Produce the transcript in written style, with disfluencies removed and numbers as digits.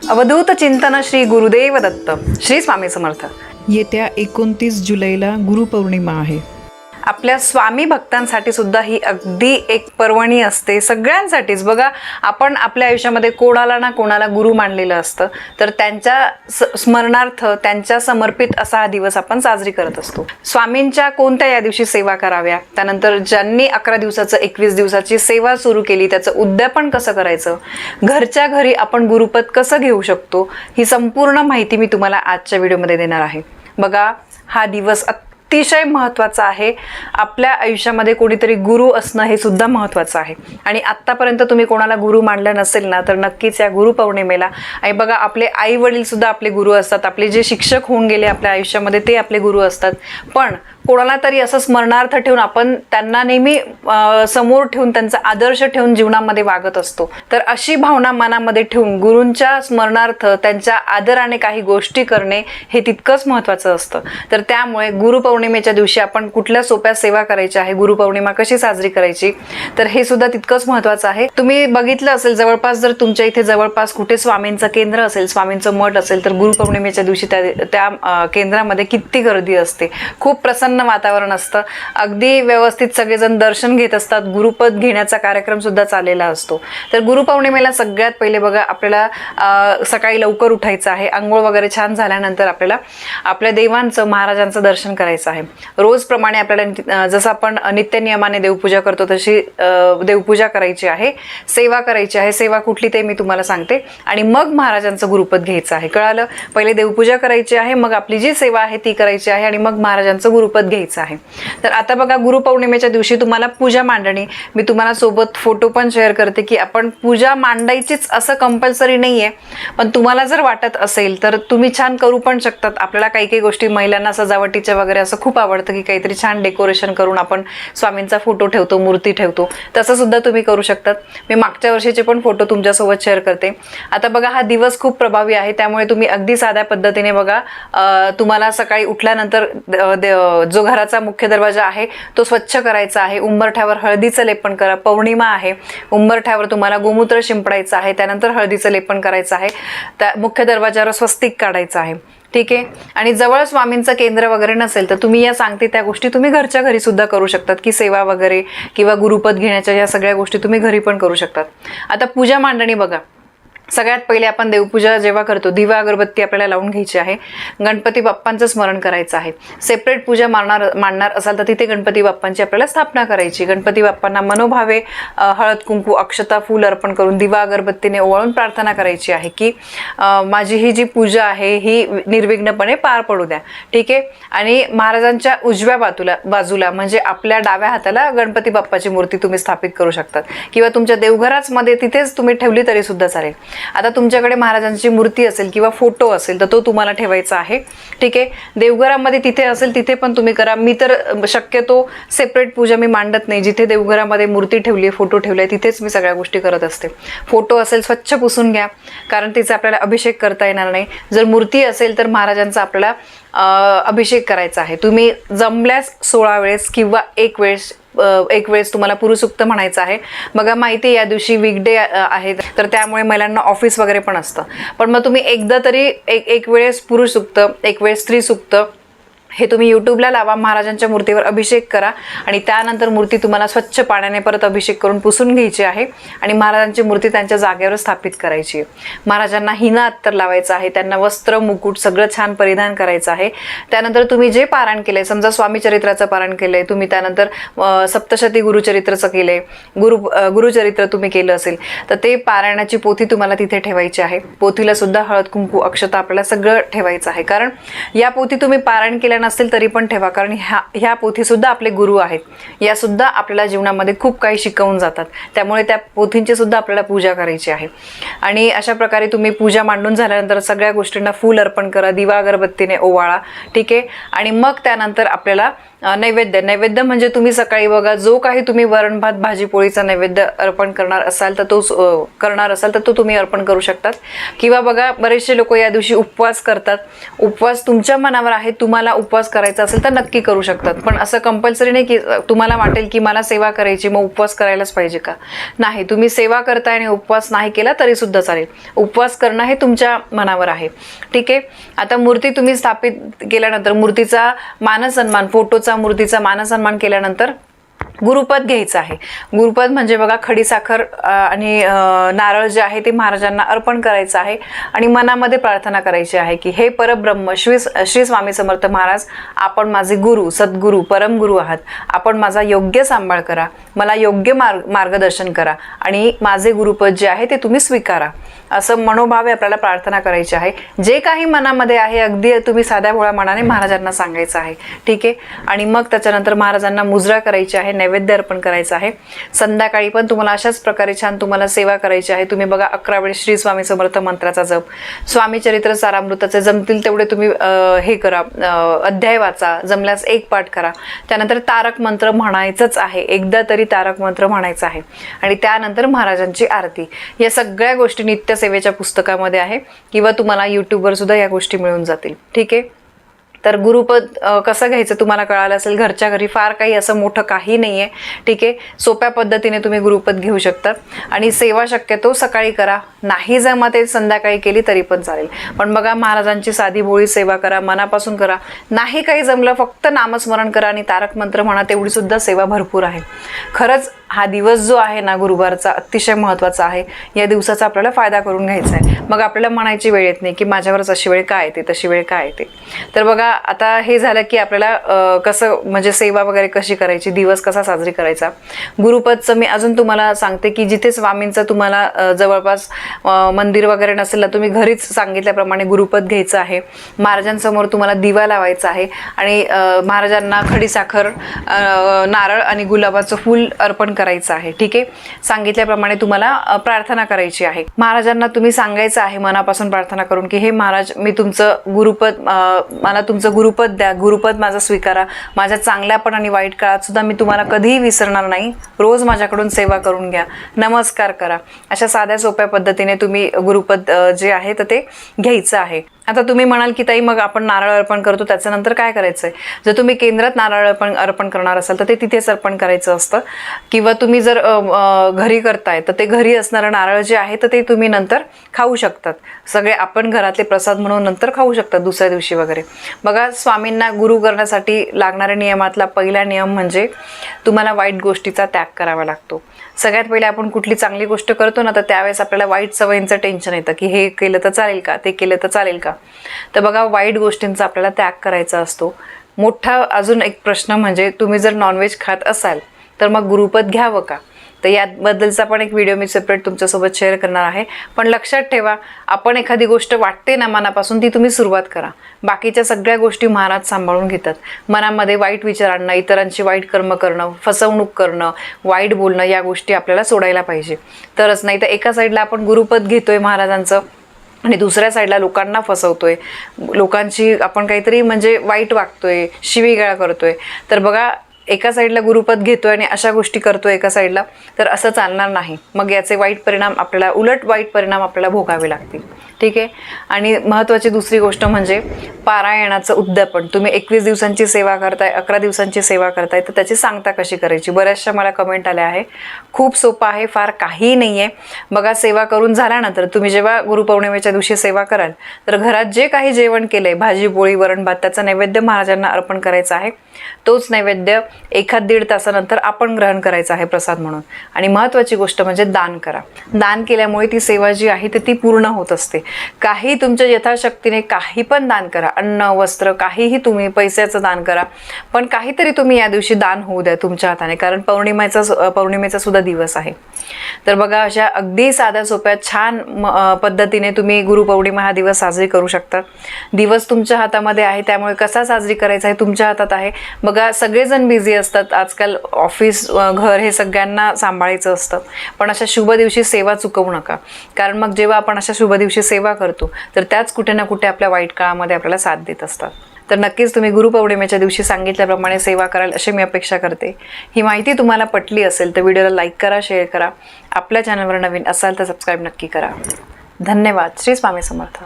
अवधूत चिंतन श्री गुरुदेव दत्त. श्री स्वामी समर्थ. येत्या 29 जुलैला गुरुपौर्णिमा आहे. आपल्या स्वामी भक्तांसाठी सुद्धा ही अगदी एक पर्वणी असते, सगळ्यांसाठीच. बघा, आपण आपल्या आयुष्यामध्ये कोणाला ना कोणाला गुरु मानलेलं असतं, तर त्यांच्या स्मरणार्थ त्यांच्या समर्पित असा हा दिवस आपण साजरी करत असतो. स्वामींच्या कोणत्या या दिवशी सेवा कराव्या, त्यानंतर ज्यांनी 11 दिवसाचं 21 दिवसाची सेवा सुरू केली त्याचं उद्यापन कसं करायचं, घरच्या घरी आपण गुरुपद कसं घेऊ शकतो, ही संपूर्ण माहिती मी तुम्हाला आजच्या व्हिडिओमध्ये देणार आहे. बघा, हा दिवस अतिशय महत्त्वाचा आहे. आपल्या आयुष्यामध्ये कोणीतरी गुरु असणं हे सुद्धा महत्त्वाचं आहे. आणि आत्तापर्यंत तुम्ही कोणाला गुरु मानलं नसेल ना, तर नक्कीच या गुरुपौर्णिमेला. आणि बघा, आपले आई वडील सुद्धा आपले गुरु असतात. आपले जे शिक्षक होऊन गेले आपल्या आयुष्यामध्ये ते आपले गुरु असतात. पण कोणाला तरी असं स्मरणार्थ ठेवून आपण त्यांना नेहमी समोर ठेवून त्यांचा आदर्श ठेवून जीवनामध्ये वागत असतो. तर अशी भावना मनामध्ये ठेवून गुरूंच्या स्मरणार्थ त्यांच्या आदराने काही गोष्टी करणे हे तितकंच महत्त्वाचं असतं. तर त्यामुळे गुरुपौर्णिमेच्या दिवशी आपण कुठल्या सोप्या सेवा करायच्या आहे, गुरुपौर्णिमा कशी साजरी करायची, तर हे सुद्धा तितकंच महत्त्वाचं आहे. तुम्ही बघितलं असेल, जवळपास जर तुमच्या इथे जवळपास कुठे स्वामींचं केंद्र असेल, स्वामींचं मठ असेल, तर गुरुपौर्णिमेच्या दिवशी त्या केंद्रामध्ये किती गर्दी असते. खूप प्रसन्न वातावरण असतं. अगदी व्यवस्थित सगळेजण दर्शन घेत असतात. गुरुपद घेण्याचा कार्यक्रम सुद्धा चाललेला असतो. तर गुरुपौर्णिमेला सगळ्यात पहिले बघा, आपल्याला सकाळी लवकर उठायचं आहे. अंघोळ वगैरे छान झाल्यानंतर आपल्याला आपल्या देवांचं, महाराजांचं दर्शन करायचं आहे. रोजप्रमाणे आपल्याला जसं आपण नित्यनियमाने देवपूजा करतो तशी देवपूजा करायची आहे, सेवा करायची आहे. सेवा कुठली ते मी तुम्हाला सांगते. आणि मग महाराजांचं गुरुपद घ्यायचं आहे. कळालं? पहिले देवपूजा करायची आहे, मग आपली जी सेवा आहे ती करायची आहे, आणि मग महाराजांचं गुरुपद घ्यायचं आहे. तर आता बघा, गुरुपौर्णिमेच्या दिवशी तुम्हाला पूजा मांडणी, मी तुम्हाला सोबत फोटो पण शेअर करते की आपण पूजा मांडायचीच असं कंपल्सरी नाहीये. पण तुम्हाला जर वाटत असेल तर तुम्ही छान करू पण शकतात. आपल्याला काही काही गोष्टी महिलांना सजावटीच्या वगैरे असं खूप आवडतं की काहीतरी छान डेकोरेशन करून आपण स्वामींचा फोटो ठेवतो, मूर्ती ठेवतो. तसं सुद्धा तुम्ही करू शकतात. मी मागच्या वर्षीचे पण फोटो तुमच्यासोबत शेअर करते. आता बघा, हा दिवस खूप प्रभावी आहे, त्यामुळे तुम्ही अगदी साध्या पद्धतीने बघा, तुम्हाला सकाळी उठल्यानंतर जो घराचा मुख्य दरवाजा आहे तो स्वच्छ करायचा आहे. उंबरठ्यावर हळदीचं लेपन करा. पौर्णिमा आहे, उंबरठ्यावर तुम्हाला गोमूत्र शिंपडायचं आहे, त्यानंतर हळदीचं लेपन करायचं आहे. त्या मुख्य दरवाजावर स्वस्तिक काढायचं आहे. ठीक आहे. आणि जवळ स्वामींचं केंद्र वगैरे नसेल तर तुम्ही या सांगते त्या गोष्टी तुम्ही घरच्या घरी सुद्धा करू शकतात, की सेवा वगैरे किंवा गुरुपद घेण्याच्या या सगळ्या गोष्टी तुम्ही घरी पण करू शकतात. आता पूजा मांडणी बघा, सगळ्यात पहिले आपण देवपूजा जेव्हा करतो, दिवा अगरबत्ती आपल्याला लावून घ्यायची आहे. गणपती बाप्पांचं स्मरण करायचं आहे. सेपरेट पूजा मांडणार असाल तर तिथे गणपती बाप्पांची आपल्याला स्थापना करायची. गणपती बाप्पांना मनोभावे हळद कुंकू अक्षता फूल अर्पण करून दिवा अगरबत्तीने ओवाळून प्रार्थना करायची आहे की माझी ही जी पूजा आहे ही निर्विघ्नपणे पार पडू द्या. ठीक आहे. आणि महाराजांच्या उजव्या बाजूला म्हणजे आपल्या डाव्या हाताला गणपती बाप्पाची मूर्ती तुम्ही स्थापित करू शकतात, किंवा तुमच्या देवघराच मध्ये तिथेच तुम्ही ठेवली तरी सुद्धा चालेल. आता तुमच्याकडे महाराजांची मूर्ती असेल किंवा फोटो असेल तर तो तुम्हाला ठेवायचा आहे. ठीक आहे. देवघरामध्ये तिथे असेल तिथे पण तुम्ही करा. मी तर शक्यतो सेपरेट पूजा मी मांडत नाही. जिथे देवघरामध्ये मूर्ती ठेवली आहे, फोटो ठेवले आहे, तिथेच मी सगळ्या गोष्टी करत असते. फोटो असेल स्वच्छ पुसून घ्या, कारण तिचा आपल्याला अभिषेक करता येणार नाही. जर मूर्ती असेल तर महाराजांचा आपल्याला अभिषेक करायचा आहे. तुम्ही जमल्यास 16 वेळेस किंवा एक वेळेस तुम्हाला पुरुषसूक्त म्हणायचं आहे. बघा, माहिती या दिवशी वीकडे आहे, तर त्यामुळे महिलांना ऑफिस वगैरे पण असतं. पण मग तुम्ही एकदा तरी एक वेळेस पुरुषसूक्त, एक वेळेस स्त्रीसूक्त हे तुम्ही यूट्यूबला लावा. महाराजांच्या मूर्तीवर अभिषेक करा आणि त्यानंतर मूर्ती तुम्हाला स्वच्छ पाण्याने परत अभिषेक करून पुसून घ्यायची आहे आणि महाराजांची मूर्ती त्यांच्या जागेवर स्थापित करायची आहे. महाराजांना हिना अत्तर लावायचं आहे. त्यांना वस्त्र, मुकुट सगळं छान परिधान करायचं आहे. त्यानंतर तुम्ही जे पारायण केलंय, समजा स्वामी चरित्राचं पारायण केलंय तुम्ही, त्यानंतर सप्तशती गुरुचरित्राचं केलंय, गुरुचरित्र तुम्ही केलं असेल तर ते पारायणाची पोथी तुम्हाला तिथे ठेवायची आहे. पोथीला सुद्धा हळद कुंकू अक्षता आपल्याला सगळं ठेवायचं आहे. कारण या पोथी तुम्ही पारायण केल्या नसेल तरी पण ठेवा, कारण ह्या पोथी सुद्धा आपले गुरु आहेत. या सुद्धा आपल्याला जीवनामध्ये खूप काही शिकवून जातात. त्यामुळे त्या पोथींची सुद्धा आपल्याला पूजा करायची आहे. आणि अशा प्रकारे तुम्ही पूजा मांडून झाल्यानंतर सगळ्या गोष्टींना फूल अर्पण करा, दिवा अगरबत्तीने ओवाळा. ठीक आहे. आणि मग त्यानंतर आपल्याला नैवेद्य म्हणजे तुम्ही सकाळी बघा जो काही तुम्ही वरण भात भाजी पोळीचा नैवेद्य अर्पण करणार असाल तर तो तुम्ही अर्पण करू शकतात. किंवा बघा बरेचसे लोक या दिवशी उपवास करतात. उपवास तुमच्या मनावर आहे, तुम्हाला उपवास करायचा असेल तर नक्की करू शकतात. पण असं कंपल्सरी नाही की तुम्हाला वाटेल की मला सेवा करायची मग उपवास करायलाच पाहिजे का. नाही, तुम्ही सेवा करताय आणि उपवास नाही केला तरी सुद्धा चालेल. उपवास करणं हे तुमच्या मनावर आहे. ठीक आहे. आता मूर्ती तुम्ही स्थापित केल्यानंतर मूर्तीचा मानसन्मान, फोटोचा मूर्तीचा मानसन्मान केल्यानंतर गुरुपद घ्यायचं आहे. गुरुपद म्हणजे बघा खडीसाखर आणि नारळ जे आहे ते महाराजांना अर्पण करायचं आहे आणि मनामध्ये प्रार्थना करायची आहे की हे परब्रह्म श्री स्वामी समर्थ महाराज, आपण माझे गुरु, सद्गुरू, परमगुरू आहात. आपण माझा योग्य सांभाळ करा, मला योग्य मार्गदर्शन करा आणि माझे गुरुपद जे आहे ते तुम्ही स्वीकारा. असं मनोभावे आपल्याला प्रार्थना करायची आहे. जे काही मनामध्ये आहे अगदी तुम्ही साध्या भोळ्या मनाने महाराजांना सांगायचं आहे. ठीक आहे. आणि मग त्याच्यानंतर महाराजांना मुजरा करायची आहे, नैवेद्य अर्पण करायचं आहे. संध्याकाळी पण तुम्हाला अशाच प्रकारे छान तुम्हाला सेवा करायची आहे. तुम्ही बघा 11 वेळेस श्री स्वामी समर्थ मंत्राचा जप, स्वामी चरित्र सारामृताचे जमतील तेवढे तुम्ही हे करा, अध्याय वाचा, जमल्यास एक पाठ करा. त्यानंतर तारक मंत्र म्हणायचंच आहे, एकदा तरी तारक मंत्र म्हणायचं आहे. आणि त्यानंतर महाराजांची आरती. या सगळ्या गोष्टी नित्य सेवेच्या पुस्तकामध्ये आहे किंवा तुम्हाला यूट्यूबवर सुद्धा या गोष्टी मिळून जातील. ठीक आहे. तर गुरुपद कसं घ्यायचं तुम्हाला कळालं असेल. घरच्या घरी फार काही असं मोठं काही नाही आहे. ठीक आहे. सोप्या पद्धतीने तुम्ही गुरुपद घेऊ शकता आणि सेवा शक्यतो सकाळी करा, नाही जमत आहे संध्याकाळी केली तरी पण चालेल. पण बघा महाराजांची साधी भोळी सेवा करा, मनापासून करा. नाही काही जमलं फक्त नामस्मरण करा आणि तारक मंत्र म्हणा, तेवढी सुद्धा सेवा भरपूर आहे. खरंच हा दिवस जो आहे ना गुरुवारचा अतिशय महत्त्वाचा आहे. या दिवसाचा आपल्याला फायदा करून घ्यायचा आहे. मग आपल्याला म्हणायची वेळ येत नाही की माझ्यावरच अशी वेळ काय येते, तशी वेळ काय येते. तर बघा आता हे झालं की आपल्याला कसं म्हणजे सेवा वगैरे कशी करायची, दिवस कसा साजरी करायचा. गुरुपदचं मी अजून तुम्हाला सांगते की जिथे स्वामींचं तुम्हाला जवळपास मंदिर वगैरे नसेल ना, तुम्ही घरीच सांगितल्याप्रमाणे गुरुपद घ्यायचं आहे. महाराजांसमोर तुम्हाला दिवा लावायचा आहे आणि महाराजांना खडीसाखर, नारळ आणि गुलाबाचं फूल अर्पण करायचं आहे. ठीक आहे. सांगितल्याप्रमाणे तुम्हाला प्रार्थना करायची आहे. महाराजांना तुम्ही सांगायचं आहे मनापासून प्रार्थना करून की हे महाराज, मी तुमचं गुरुपद, मला तुमचं गुरुपद द्या, गुरुपद माझं स्वीकारा. माझ्या चांगल्या पण आणि वाईट काळात सुद्धा मी तुम्हाला कधीही विसरणार नाही. रोज माझ्याकडून सेवा करून घ्या, नमस्कार करा. अशा साध्या सोप्या पद्धतीने तुम्ही गुरुपद जे आहे तर ते घ्यायचं आहे. आता तुम्ही म्हणाल की ताई मग आपण नारळ अर्पण करतो त्याच्यानंतर काय करायचंय. जर तुम्ही केंद्रात नारळ अर्पण करणार असाल तर ते तिथेच अर्पण करायचं असतं. किंवा तुम्ही जर घरी करताय तर ते घरी असणारं नारळ जे आहे तर ते तुम्ही नंतर खाऊ शकतात. सगळे आपण घरातले प्रसाद म्हणून नंतर खाऊ शकतात दुसऱ्या दिवशी वगैरे. बघा स्वामींना गुरु करण्यासाठी लागणाऱ्या नियमातला पहिला नियम म्हणजे तुम्हाला वाईट गोष्टीचा त्याग करावा लागतो. सगळ्यात पहिले आपण कुठली चांगली गोष्ट करतो ना तर त्यावेळेस आपल्याला वाईट सवयींचं टेन्शन येतं की हे केलं तर चालेल का, ते केलं तर चालेल का. तर बघा वाईट गोष्टींचा आपल्याला त्याग करायचा असतो. मोठा अजून एक प्रश्न म्हणजे तुम्ही जर नॉनव्हेज खात असाल तर मग गुरुपद घ्यावं का. तर याबद्दलचा पण एक व्हिडिओ मी सेपरेट तुमच्यासोबत शेअर करणार आहे. पण लक्षात ठेवा, आपण एखादी गोष्ट वाटते ना मनापासून ती तुम्ही सुरुवात करा. बाकीच्या सगळ्या गोष्टी महाराज सांभाळून घेतात. मनामध्ये वाईट विचार आणणं, इतरांची वाईट कर्म करणं, फसवणूक करणं, वाईट बोलणं, या गोष्टी आपल्याला सोडायला पाहिजे. तरच नाही तर एका साईडला आपण गुरुपद घेतोय महाराजांचं आणि दुसऱ्या साईडला लोकांना फसवतोय, लोकांची आपण काहीतरी म्हणजे वाईट वागतोय, शिवीगाळ करतोय. तर बघा एका साईडला गुरुपद घेतोय आणि अशा गोष्टी करतोय एका साईडला, तर असं चालणार नाही. मग याचे वाईट परिणाम आपल्याला, उलट वाईट परिणाम आपल्याला भोगावे लागतील. ठीक आहे. आणि महत्त्वाची दुसरी गोष्ट म्हणजे पारायणाचं उद्यापन. तुम्ही 21 दिवसांची सेवा करताय, 11 दिवसांची सेवा करताय, तर त्याची सांगता कशी करायची. बऱ्याचशा मला कमेंट आल्या आहे. खूप सोपं आहे, फार काही नाही आहे. बघा सेवा करून झाल्यानंतर तुम्ही जेव्हा गुरुपौर्णिमेच्या दिवशी सेवा कराल तर घरात जे काही जेवण केलंय, भाजी पोळी वरण भात, त्याचा नैवेद्य महाराजांना अर्पण करायचा आहे. तोच नैवेद्य 1-1.5 तासानंतर आपण ग्रहण करायचं आहे प्रसाद म्हणून. आणि महत्त्वाची गोष्ट म्हणजे दान करा. दान केल्यामुळे ती सेवा जी आहे ती पूर्ण होत असते. काही तुमच्या यथाशक्तीने काही पण दान करा, अन्न वस्त्र काहीही, तुम्ही पैशाचं दान करा, पण काहीतरी तुम्ही या दिवशी दान होऊ द्या तुमच्या हाताने, कारण पौर्णिमेचा सुद्धा दिवस आहे. तर बघा अशा अगदी साध्या सोप्या छान पद्धतीने तुम्ही गुरुपौर्णिमा हा दिवस साजरी करू शकता. दिवस तुमच्या हातामध्ये आहे, त्यामुळे कसा साजरी करायचा हे तुमच्या हातात आहे. बघा सगळेजण बिझी असतात आजकाल, ऑफिस घर हे सगळ्यांना सांभाळायचं असतं. पण अशा शुभ दिवशी सेवा चुकवू नका, कारण मग जेव्हा आपण अशा शुभ दिवशी सेवा करतो तर त्याच कुठे ना कुठे आपल्या वाईट काळामध्ये आपल्याला साथ देत असतात. तर नक्कीच तुम्ही गुरुपौर्णिमेच्या दिवशी सांगितल्याप्रमाणे सेवा कराल अशी मी अपेक्षा करते. ही माहिती तुम्हाला पटली असेल तर व्हिडिओला लाईक करा, शेअर करा. आपल्या चॅनलवर नवीन असाल तर सबस्क्राईब नक्की करा. धन्यवाद. श्री स्वामी समर्थ.